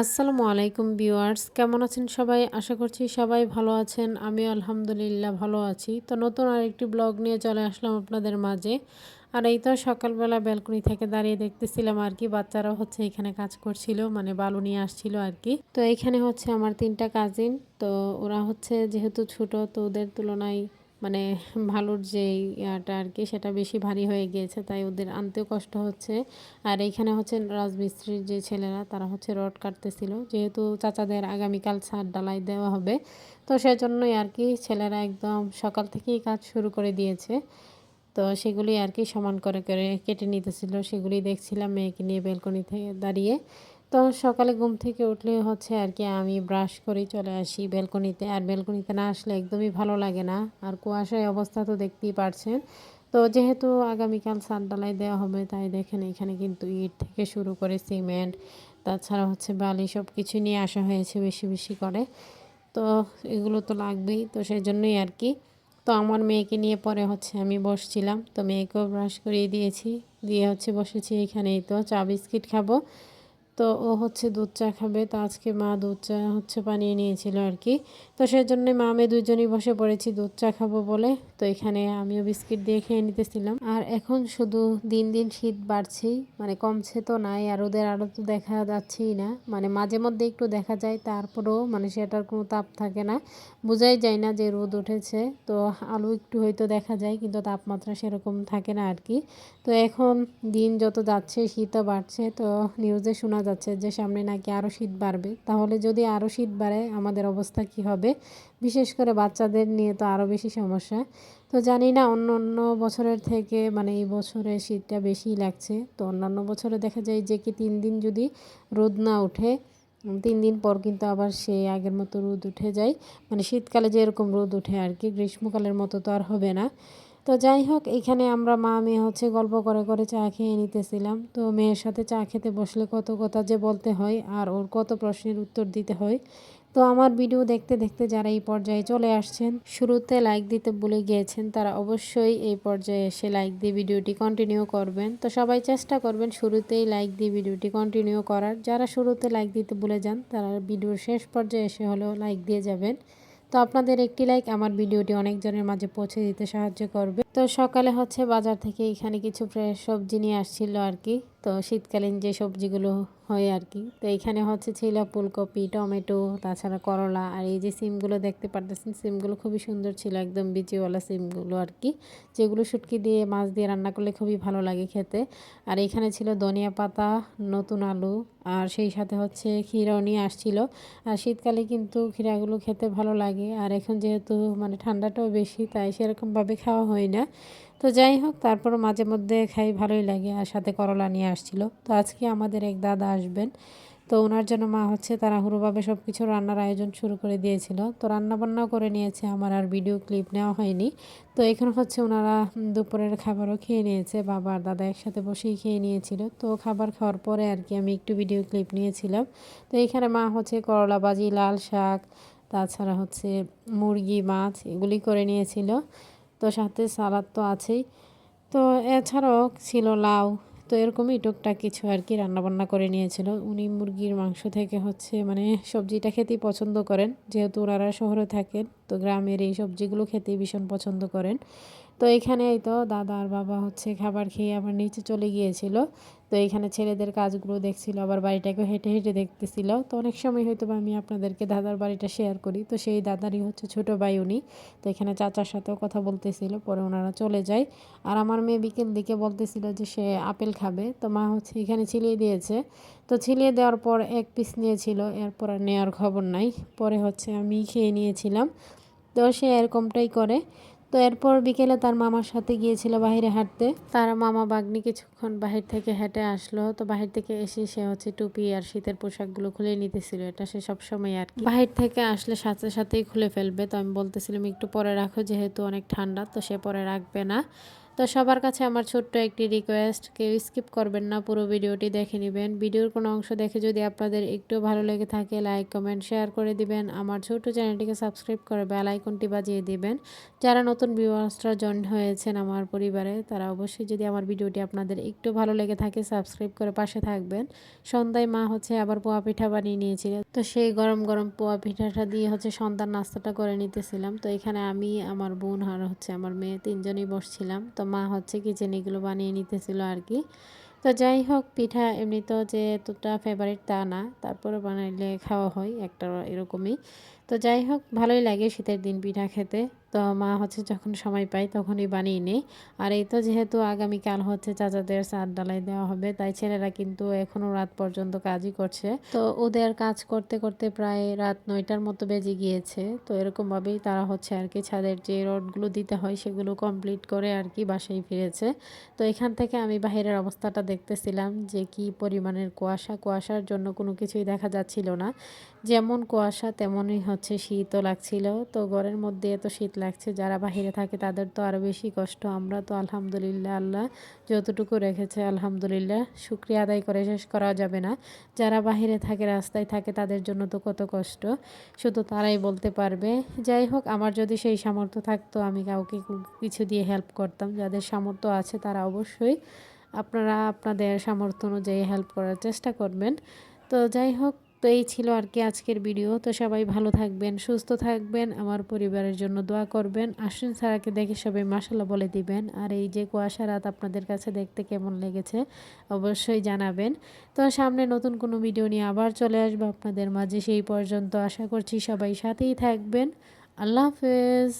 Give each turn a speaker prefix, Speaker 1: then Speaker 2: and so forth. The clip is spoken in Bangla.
Speaker 1: আসসালামু আলাইকুম ভিউয়ার্স, কেমন আছেন সবাই? আশা করছি সবাই ভালো আছেন। আমিও আলহামদুলিল্লাহ ভালো আছি। তো নতুন আরেকটি ব্লগ নিয়ে চলে আসলাম আপনাদের মাঝে। আর এই তো সকালবেলা ব্যালকনি থেকে দাঁড়িয়ে দেখতেছিলাম আর কি, বাচ্চারা হচ্ছে এখানে কাজ করছিল, মানে বালু নিয়ে আসছিল আর কি। তো এখানে হচ্ছে আমার 3টা কাজিন। তো ওরা হচ্ছে যেহেতু ছোট, তো ওদের তুলনায় মানে ভালোর যে ইয়াটা আর কি, সেটা বেশি ভারী হয়ে গিয়েছে, তাই ওদের আনতেও কষ্ট হচ্ছে। আর এইখানে হচ্ছে রাজমিস্ত্রির যে ছেলেরা, তারা হচ্ছে রড কাটতেছিল, যেহেতু চাচাদের আগামীকাল ছাদ ঢালাই দেওয়া হবে। তো সেজন্যই আর কি ছেলেরা একদম সকাল থেকেই কাজ শুরু করে দিয়েছে। তো সেগুলি আর কি সমান করে করে কেটে নিতেছিল, সেগুলি দেখছিলাম মেয়েকে নিয়ে ব্যালকনি থেকে দাঁড়িয়ে। তো সকালে ঘুম থেকে উঠলে হচ্ছে আর কি আমি ব্রাশ করেই চলে আসি ব্যালকনিতে। আর ব্যালকনিতে না আসলে একদমই ভালো লাগে না। আর কুয়াশায় অবস্থা তো দেখতেই পারছেন। তো যেহেতু আগামীকাল ছাদ ঢালাই দেওয়া হবে, তাই দেখেন এখানে কিন্তু ইট থেকে শুরু করে সিমেন্ট, তাছাড়া হচ্ছে বালি, সব কিছু নিয়ে আসা হয়েছে বেশি বেশি করে। তো এগুলো তো লাগবেই, তো সেই জন্যই আর কি। তো আমার মেয়েকে নিয়ে পরে হচ্ছে আমি বসছিলাম, তো মেয়েকেও ব্রাশ করিয়ে দিয়েছি, দিয়ে হচ্ছে বসেছি এখানেই। তো চা বিস্কিট খাবো। তো ও হচ্ছে দুধ চা খাবে, তো আজকে মা দুধ চা হচ্ছে বানিয়ে নিয়েছিল আর কি। তো সেই জন্যই মা মেয়ে দুজনেই বসে পড়েছি দুধ চা খাবো বলে। তো এখানে আমিও বিস্কিট দিয়ে খেয়ে নিতেছিলাম। আর এখন শুধু দিন দিন শীত বাড়ছেই, মানে কমছে তো নাই, আর ওদের আরও তো দেখা যাচ্ছেই না, মানে মাঝে মধ্যে একটু দেখা যায়, তারপরেও মানে সেটার কোনো তাপ থাকে না, বোঝাই যায় না যে রোদ উঠেছে। তো আলো একটু হয়তো দেখা যায়, কিন্তু তাপমাত্রা সেরকম থাকে না আর কি। তো এখন দিন যত যাচ্ছে শীতও বাড়ছে, তো নিউজে শোনা যাচ্ছে যে সামনে নাকি আরও শীত বাড়বে। তাহলে যদি আরও শীত বাড়ে আমাদের অবস্থা কি হবে? বিশেষ করে বাচ্চাদের নিয়ে তো আরও বেশি সমস্যা। তো জানি না, অন্য অন্য বছরের থেকে মানে এই বছরে শীতটা বেশিই লাগছে। তো অন্যান্য বছরে দেখা যায় যে কি 3 দিন যদি রোদ না ওঠে, 3 দিন পর কিন্তু আবার সেই আগের মতো রোদ উঠে যায়। মানে শীতকালে যেরকম রোদ ওঠে আর কি, গ্রীষ্মকালের মতো তো আর হবে না। তো যাই হোক, এখানে আমরা মা মেয়ে হচ্ছে গল্প করে করে চা খেয়ে নিতেছিলাম। তো মেয়ের সাথে চা খেতে বসলে কত কথা যে বলতে হয়, আর ওর কত প্রশ্নের উত্তর দিতে হয়। তো আমার ভিডিও দেখতে দেখতে যারা এই পর্যায়ে চলে আসছেন, শুরুতে লাইক দিতে ভুলে গিয়েছেন, তারা অবশ্যই এই পর্যায়ে এসে লাইক দিয়ে ভিডিওটি কন্টিনিউ করবেন। তো সবাই চেষ্টা করবেন শুরুতেই লাইক দিয়ে ভিডিওটি কন্টিনিউ করার। যারা শুরুতে লাইক দিতে ভুলে যান, তারা ভিডিওর শেষ পর্যায়ে এসে হলেও লাইক দিয়ে যাবেন। তো আপনাদের একটি লাইক আমার ভিডিওটি অনেকজনের মাঝে পৌঁছে দিতে সাহায্য করবে। তো সকালে হচ্ছে বাজার থেকে এখানে কিছু ফ্রেশ সবজি নিয়ে আসছিল আর কি। তো শীতকালীন যে সবজিগুলো হয় আর কি, তো এখানে হচ্ছে ছিল ফুলকপি, টমেটো, তাছাড়া করলা। আর এই যে সিমগুলো দেখতে পারতেছেন, সিমগুলো খুবই সুন্দর ছিল, একদম বিচিওয়ালা সিমগুলো আর কি, যেগুলো শুটকি দিয়ে মাছ দিয়ে রান্না করলে খুবই ভালো লাগে খেতে। আর এখানে ছিল ধনিয়া পাতা, নতুন আলু, আর সেই সাথে হচ্ছে ক্ষীরাও নিয়ে আসছিল। আর শীতকালে কিন্তু ক্ষীরাগুলো খেতে ভালো লাগে, আর এখন যেহেতু মানে ঠান্ডাটাও বেশি, তাই সেরকমভাবে খাওয়া হয় না। তো যাই হোক, তারপর মাঝে মধ্যে খাই, ভালোই লাগে। আর সাথে করলা নিয়ে আসছিল। তো আজকে আমাদের এক দাদা আসবেন, তো ওনার জন্য মা হচ্ছে তাড়াহুড়োভাবে সব কিছু রান্নার আয়োজন শুরু করে দিয়েছিল। তো রান্নাবান্নাও করে নিয়েছে, আমার আর ভিডিও ক্লিপ নেওয়া হয়নি। তো এখন হচ্ছে ওনারা দুপুরের খাবারও খেয়ে নিয়েছে, বাবা আর দাদা একসাথে বসেই খেয়ে নিয়েছিল। তো খাবার খাওয়ার পরে আর কি আমি একটু ভিডিও ক্লিপ নিয়েছিলাম। তো এখানে মা হচ্ছে করলা ভাজি, লাল শাক, তাছাড়া হচ্ছে মুরগি, মাছ এগুলি করে নিয়েছিল। তো সাথে সালাদ তো আছেই। তো এছাড়াও ছিল লাউ। তো এরকমই টুকটাক কিছু আর কি রান্নাবান্না করে নিয়েছিল। উনি মুরগির মাংস থেকে হচ্ছে মানে সবজিটা খেতেই পছন্দ করেন, যেহেতু ওনারা শহরে থাকেন, তো গ্রামের এই সবজিগুলো খেতেই ভীষণ পছন্দ করেন। তো এখানে এই তো দাদা আর বাবা হচ্ছে খাবার খেয়ে আবার নিচে চলে গিয়েছিল। তো এইখানে ছেলেদের কাজগুলো দেখছিল, আবার বাড়িটাকে হেঁটে হেঁটে দেখতেছিল। তো অনেক সময় হয়তো বা আমি আপনাদেরকে দাদার বাড়িটা শেয়ার করি, তো সেই দাদারই হচ্ছে ছোটো ভাই উনি। তো এখানে চাচার সাথেও কথা বলতেছিল, পরে ওনারা চলে যায়। আর আমার মেয়ে বিকেল দিকে বলতেছিল যে সে আপেল খাবে, তো মা হচ্ছে এখানে ছিলিয়ে দিয়েছে। তো ছিলিয়ে দেওয়ার পর এক পিস নিয়েছিল, এরপর আর নেওয়ার খবর নাই। পরে হচ্ছে আমি খেয়ে নিয়েছিলাম। তো সে এরকমটাই করে। তো এরপর বিকেলে তার মামার সাথে গিয়েছিল বাইরে হাঁটতে। তার মামা বাগনি কিছুক্ষণ বাহির থেকে হেঁটে আসলো। তো বাহির থেকে এসে সে হচ্ছে টুপি আর শীতের পোশাকগুলো খুলে নিতেছিল, এটা সে সবসময় আর কি বাহির থেকে আসলে সাথে সাথেই খুলে ফেলবে। তো আমি বলতেছিলাম একটু পরে রাখো, যেহেতু অনেক ঠান্ডা, তো সে পরে রাখবে না। তো সবার কাছে আমার ছোট্ট একটি রিকোয়েস্ট, কেউ স্কিপ করবেন না, পুরো ভিডিওটি দেখে নেবেন। ভিডিওর কোনো অংশ দেখে যদি আপনাদের একটু ভালো লেগে থাকে লাইক কমেন্ট শেয়ার করে দিবেন। আমার ছোট্ট চ্যানেলটিকে সাবস্ক্রাইব করে বেল আইকনটি বাজিয়ে দিবেন। যারা নতুন ভিউয়ার্সরা জয়েন হয়েছেন আমার পরিবারে, তারা অবশ্যই যদি আমার ভিডিওটি আপনাদের একটু ভালো লেগে থাকে সাবস্ক্রাইব করে পাশে থাকবেন। সন্ধ্যায় মা আবার পোয়া পিঠা বানিয়ে নিয়েছিল, তো সেই গরম গরম পোয়া পিঠাটা দিয়ে সন্ধ্যার নাস্তাটা করে নিতেছিলাম। তো এখানে আমি, আমার বোন আর আমার মেয়ে তিনজনই বসছিলাম। তো মা কিচেনে এগুলো বানিয়ে নিতেছিল আর কি। তো যাই হোক, পিঠা এমনিতেও যে এতটা ফেভারিট তা না, তারপরে বানাইলে খাওয়া হয় একটা এরকমই। তো যাই হোক, ভালোই লাগে শীতের দিন পিঠা খেতে। তো মা যখন সময় পায় তখনই বানিয়ে নেই। আর এই তো যেহেতু আগামীকাল চাচাদের চাঁদ ডালাই দেওয়া হবে, তাই ছেলেরা কিন্তু এখনও রাত পর্যন্ত কাজই করছে। তো ওদের কাজ করতে করতে প্রায় রাত 9টার মতো বেজে গিয়েছে। তো এরকমভাবেই তারা আর কি ছাদের যে রডগুলো দিতে হয় সেগুলো কমপ্লিট করে আর কি বাসায় ফিরেছে। তো এখান থেকে আমি বাহিরের অবস্থাটা দেখতেছিলাম যে কি পরিমাণের কুয়াশার জন্য কোনো কিছুই দেখা যাচ্ছিল না। যেমন কুয়াশা তেমনই শীতও লাগছিল। তো ঘরের মধ্যে এত শীত লাগছে, যারা বাহিরে থাকে তাদের তো আরও বেশি কষ্ট। আমরা তো আলহামদুলিল্লাহ, আল্লাহ যতটুকু রেখেছে আলহামদুলিল্লাহ শুকরিয়া আদায় করে শেষ করা যাবে না। যারা বাহিরে থাকে, রাস্তায় থাকে, তাদের জন্য তো কত কষ্ট, শুধু তারাই বলতে পারবে। যাই হোক, আমার যদি সেই সামর্থ্য থাকতো আমি কাউকে কিছু দিয়ে হেল্প করতাম। যাদের সামর্থ্য আছে তারা অবশ্যই আপনারা আপনাদের সামর্থ্য অনুযায়ী হেল্প করার চেষ্টা করবেন। তো যাই হোক, তো এই ছিল আর কি আজকের ভিডিও। তো সবাই ভালো থাকবেন, সুস্থ থাকবেন, আমার পরিবারের জন্য দোয়া করবেন। আশ্বিন ছাড়াকে দেখে সবাই মাশাআল্লাহ বলে দিবেন। আর এই যে কুয়াশা রাত আপনাদের কাছে দেখতে কেমন লেগেছে অবশ্যই জানাবেন। তো সামনে নতুন কোনো ভিডিও নিয়ে আবার চলে আসবো আপনাদের মাঝে। সেই পর্যন্ত আশা করছি সবাই সাথেই থাকবেন। আল্লাহ হাফেজ।